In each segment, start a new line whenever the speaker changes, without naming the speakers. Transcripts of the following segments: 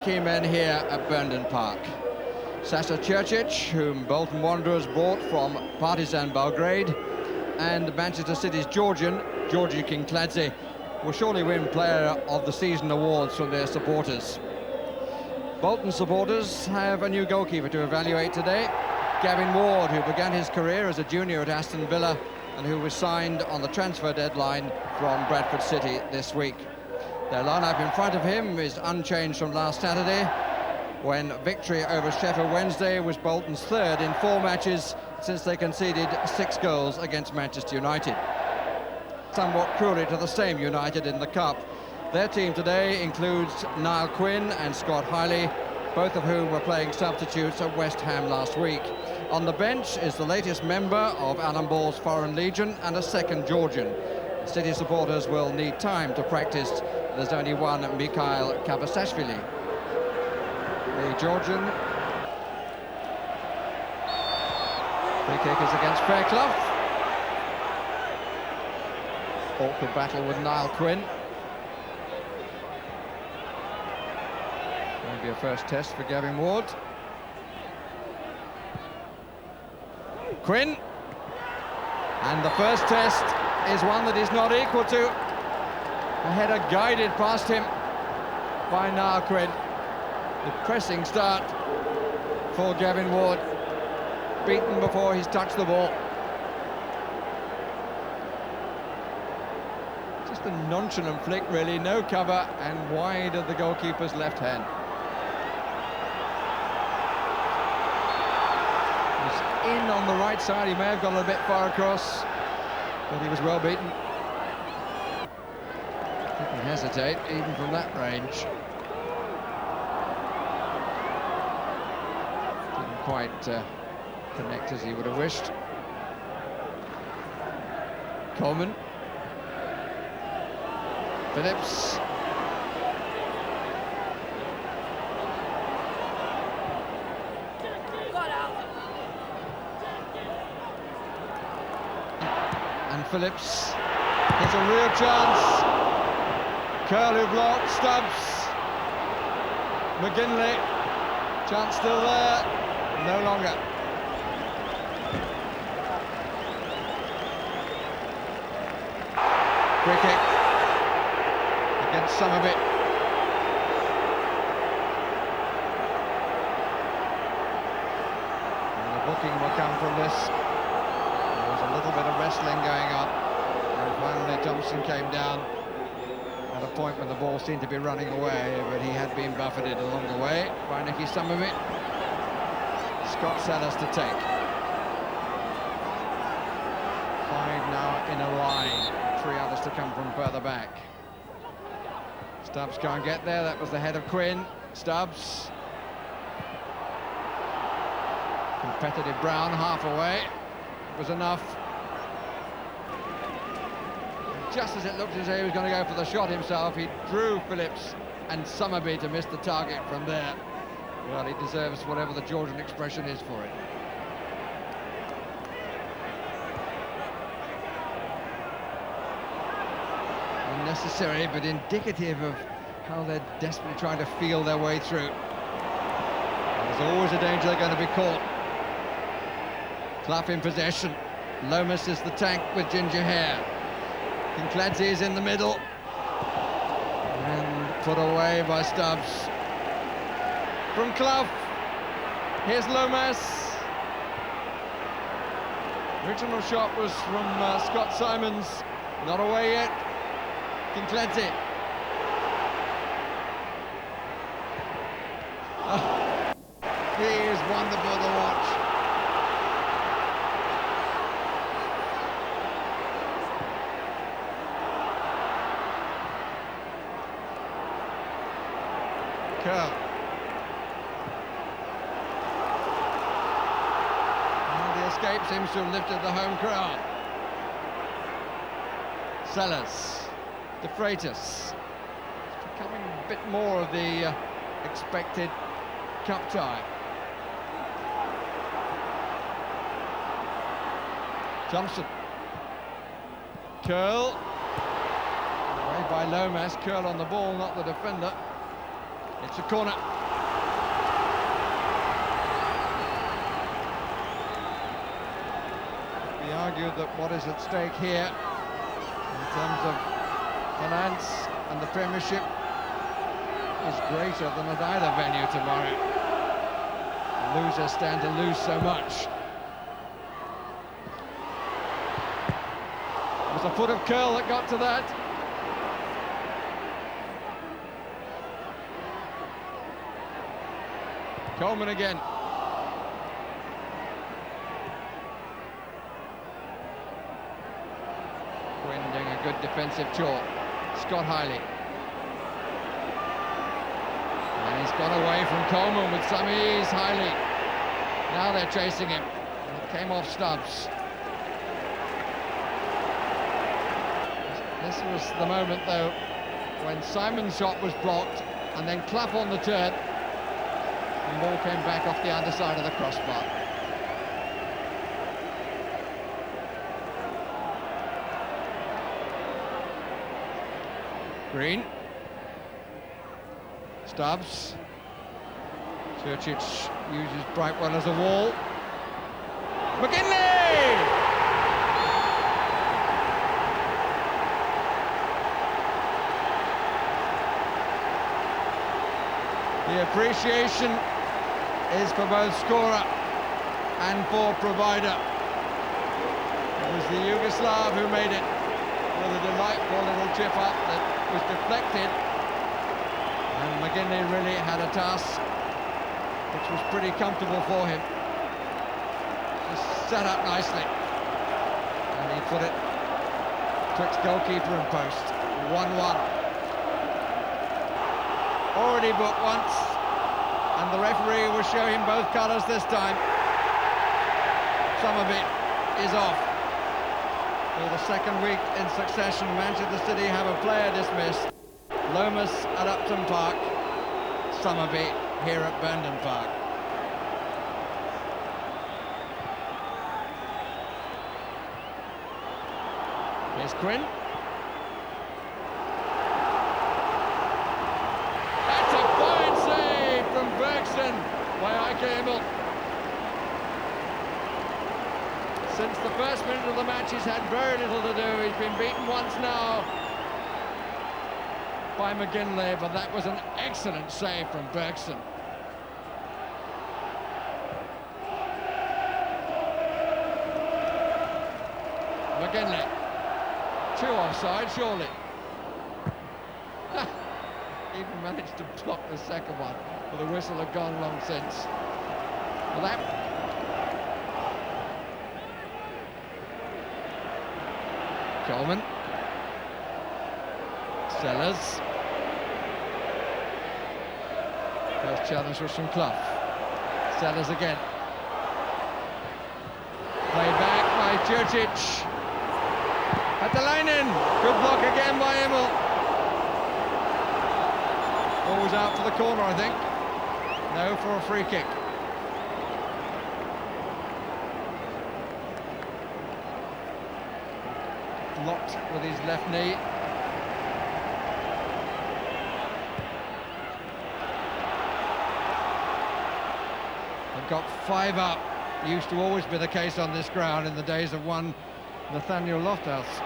Key men here at Bolton Park. Sasa Čerčić, whom Bolton Wanderers bought from Partizan Belgrade, and Manchester City's Georgian, Georgi Kinkladze, will surely win Player of the Season awards from their supporters. Bolton supporters have a new goalkeeper to evaluate today. Gavin Ward, who began his career as a junior at Aston Villa and who was signed on the transfer deadline from Bradford City this week. Their lineup in front of him is unchanged from last Saturday, when victory over Sheffield Wednesday was Bolton's third in 4 matches since they conceded 6 goals against Manchester United. Somewhat cruelly to the same United in the Cup. Their team today includes Niall Quinn and Scott Hiley, both of whom were playing substitutes at West Ham last week. On the bench is the latest member of Alan Ball's Foreign Legion and a second Georgian. City supporters will need time to practice. There's only one, Mikhail Kavasashvili. The Georgian. Free kick is against Fairclough. Awkward battle with Niall Quinn. Maybe a first test for Gavin Ward. Quinn. And the first test is one that he's not equal to. A header guided past him by Niall Quinn. The pressing start for Gavin Ward. Beaten before he's touched the ball. Just a nonchalant flick, really. No cover and wide of the goalkeeper's left hand. He's in on the right side. He may have gone a bit far across, but he was well beaten. Didn't hesitate, even from that range. Didn't quite connect as he would have wished. Coleman. Phillips. And Phillips. It's a real chance. Curl who blocked, Stubbs, McGinley, chance still there, no longer. Free kick against Somerville. And the booking will come from this. There was a little bit of wrestling going on, and finally Thompson came down at a point when the ball seemed to be running away, but he had been buffeted along the way by Nicky Somerville. Scott Sellers to take. 5 now in a line, 3 others to come from further back. Stubbs can't get there, that was the head of Quinn. Stubbs. Competitive Brown, half away. It was enough. Just as it looked as though he was going to go for the shot himself, he drew Phillips and Somerby to miss the target from there. Well, he deserves whatever the Georgian expression is for it. Unnecessary, but indicative of how they're desperately trying to feel their way through. There's always a danger they're going to be caught. Clough in possession. Lomas is the tank with ginger hair. Kinkladze is in the middle. And put away by Stubbs. From Clough. Here's Lomas. Original shot was from Scott Simons. Not away yet. Kinkladze. He is wonderful to watch. Curl. And the escape seems to have lifted the home crowd. Sellers. De Freitas. It's becoming a bit more of the expected cup tie. Thompson. Curl. Away by Lomas. Curl on the ball, not the defender. It's a corner. We argued that what is at stake here in terms of finance and the Premiership is greater than at either venue tomorrow. The losers stand to lose so much. It was a foot of curl that got to that. Coleman again. Quinn doing a good defensive chore. Scott Hiley. And he's got away from Coleman with some ease, Hiley. Now they're chasing him. It came off Stubbs. This was the moment, though, when Simon's shot was blocked, and then Clough on the turn. The ball came back off the underside of the crossbar. Green. Stubbs. Churchill uses Brightwell as a wall. McGinley! The appreciation is for both scorer and for provider. It was the Yugoslav who made it with a delightful little chip up that was deflected, and McGinley really had a task which was pretty comfortable for him. Just set up nicely, and he put it twixt goalkeeper and post. 1-1. Already booked once, and the referee will show him both colours this time. Some of it is off. For the second week in succession, Manchester City have a player dismissed. Lomas at Upton Park, Somerby here at Brandon Park. Here's Quinn. That's a fine save from Bergson by Ike Emil. Since the first minute of the match, he's had very little to do. He's been beaten once now by McGinley, but that was an excellent save from Bergson. McGinley. 2 offside, surely. Even managed to block the second one, but the whistle had gone long since. Well, that... Coleman. Sellers. First challenge was from Clough. Sellers again. Played back by Jurcic. At the line in. Good block again by Emil. Ball was out for the corner, I think. No, for a free kick. Locked with his left knee. They've got 5 up. Used to always be the case on this ground in the days of one Nathaniel Lofthouse.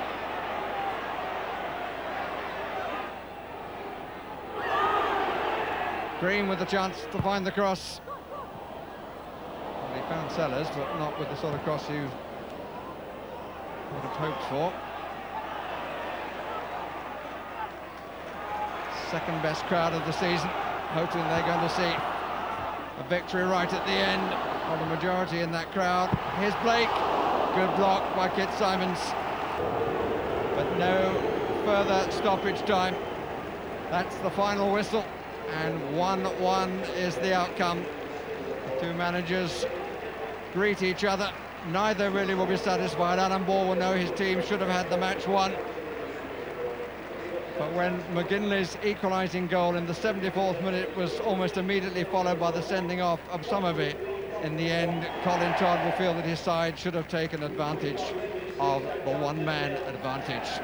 Green with the chance to find the cross. Well, he found Sellers, but not with the sort of cross you would have hoped for. Second best crowd of the season, hoping they're going to see a victory right at the end. Well, the majority in that crowd. Here's Blake. Good block by Kit Simons. But no further stoppage time. That's the final whistle. And 1-1 is the outcome. The two managers greet each other. Neither really will be satisfied. Alan Ball will know his team should have had the match won. But when McGinley's equalising goal in the 74th minute was almost immediately followed by the sending off of Somerby, in the end, Colin Todd will feel that his side should have taken advantage of the one-man advantage.